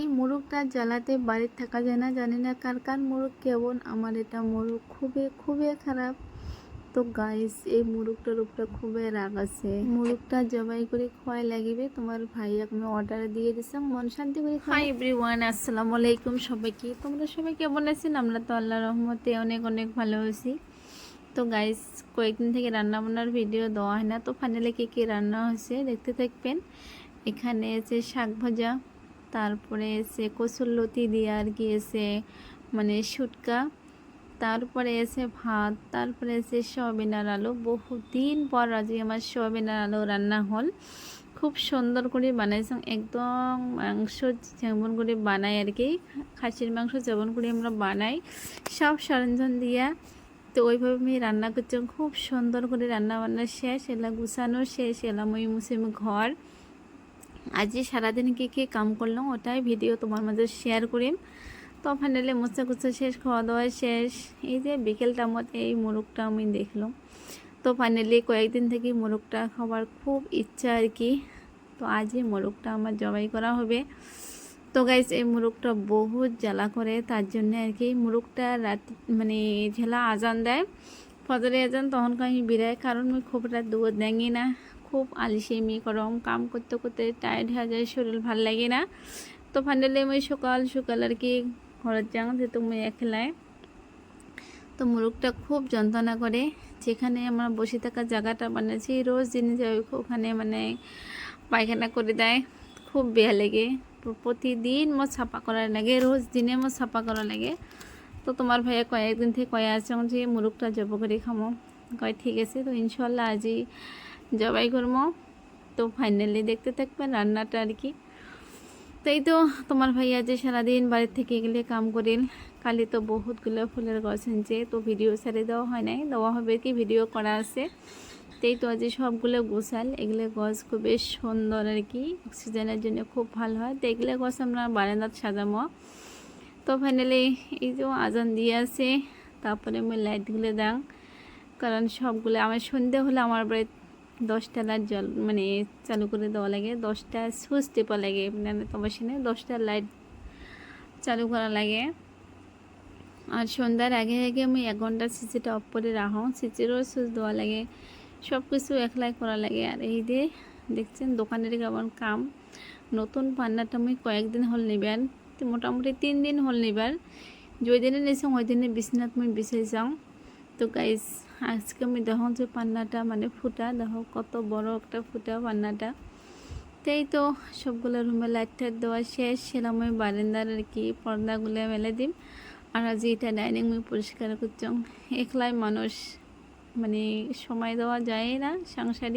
এই মোরগটা জ্বালাতে বাড়িতে থাকা যায় না। জানি না কার কার মোরগ কেমন, আমার এটা মোরগ খুবই খুবই খারাপ। তো গাইস, এই মোরগটার উপরে খুবই রাগ আছে। মোরগটা জবাই করে খোয়াই লাগিবে। তোমার ভাইয়া আমি অর্ডার দিয়ে দিছি, মন শান্তি করে। হাই এভরিওয়ান, আসসালামু আলাইকুম সবাইকে। তোমরা সবাই কেমন আছেন? আমরা তো আল্লাহর রহমতে অনেক অনেক ভালো আছি। তো গাইস, কয়েকদিন থেকে রান্না বান্নার ভিডিও দেওয়া হয় না। তো ফাইনালি কী রান্না হয়েছে দেখতে থাকবেন। এখানে আছে শাক ভাজা, তারপরে এসে কচুরলতি দিয়ে আর কি এসে মানে শুটকা, তারপরে এসে ভাত, তারপরে এসে সয়াবিনের আলু। বহুদিন পর আজকে আমার সয়াবিনের আলু রান্না হল। খুব সুন্দর করে বানাইছি, একদম মাংস যেমন করে বানাই আর কি, খাসির মাংস যেমন করে আমরা বানাই সব সরঞ্জাম দিয়া। তো ওইভাবে আমি রান্না করছি, খুব সুন্দর করে রান্না বান্না শেষ, এলা গুছানো শেষ, এলা মই মুছে ঘর। আজ সারাদিন কী কাম করলাম ওটাই ভিডিও তোমার মাঝে শেয়ার করিম। তো ফাইনালি মোচা কুচা শেষ, খাওয়া দাওয়া শেষ। এই যে বিকেলটা মতো এই মোরগটা আমি দেখলাম। তো ফাইনালি কয়েকদিন থেকে মোরগটা খাবার খুব ইচ্ছা আর কি। তো আজই মোরগটা আমার জবাই করা হবে। তো গাইস, এই মোরগটা বহুত জ্বালা করে, তার জন্য আর কি মোরগটা রাত মানে ঝেলা আজান দেয়, ফজরে আজান, তখন আমি বিরাই, কারণ আমি খুব রাত দুধ দেঙি না, খুব আলসেমি করম, কাম করতে করতে টায়ার্ড হয়ে যায়, শরীর ভাল লাগে না। তো ফাইনালি আমি সকাল সকাল আর কি ঘরের যাও, যেহেতু আমি একলাই। তো মোরগটা খুব যন্ত্রণা করে, যেখানে আমরা বসে থাকার জায়গাটা বানিয়েছি রোজ দিন যাই ওখানে মানে পায়খানা করে দেয়, খুব বেয়া লাগে। প্রতিদিন মো ছাপা করার লাগে, রোজ দিনে মো ছাপা করা লাগে। তো তোমার ভাইয়া কয়েকদিন থেকে কয়ে আছে যে মোরগটা জব করে খামো, কয় ঠিক আছে। তো ইনশাল্লাহ আজই জবাই করবো। তো ফাইনালি দেখতে থাকবেন রান্নাটা আর কি। তো এই তো তোমার ভাইয়া যে সারাদিন বাড়ির থেকে গেলে কাম করেন, কালি তো বহুতগুলো ফুলের গাছ আনছে, তো ভিডিও ছেড়ে দেওয়া হয় নাই, দেওয়া হবে কি ভিডিও করা আছে। তাই তো আজ সবগুলো গোছাল, এগুলো গাছ খুব বেশ সুন্দর আর কি, অক্সিজেনের জন্য খুব ভালো হয়। তো এগুলো গাছ আমরা বারান্দাত সাজামো। তো ফাইনালি এই যে আজান দিয়ে আছে, তারপরে আমি লাইটগুলো দাং, কারণ সবগুলো আমার সন্ধে হলে আমার বাড়ি 10টা লাইট জল মানে চালু করে দেওয়া লাগে, 10টা সুইচ টেপা লাগে, মানে তোমার সামনে 10টা লাইট চালু করা লাগে। আর সন্ধ্যার আগে আগে আমি 1 ঘন্টা সিসিটা অফ করে রাখো, সিসিরও সুইচ দেওয়া লাগে, সব কিছু একলাই করা লাগে। আর এই যে দেখছেন দোকানের কেমন কাম। নতুন পান্নাটা আমি কয়েকদিন হল নিবার, মোটামুটি 3 দিন হল নিবার। যেই দিনে নিয়েছি ওই দিনে বিছনাত আমি বিছাই যাও। তো গাইস, আজকে আমি দেখো যে পান্নাটা মানে ফুটা, দেখো কত বড় একটা ফুটা পান্নাটা। তাই তো সবগুলো রুমে লাইট টাইট দেওয়া শেষ, সেলাম আমি বারান্দার আর কি পর্দাগুলো মেলে দিম। আর আজ এটা ডাইনিং আমি পরিষ্কার করছি, একলাই মানুষ মানে সময় দেওয়া যায় না সংসারে।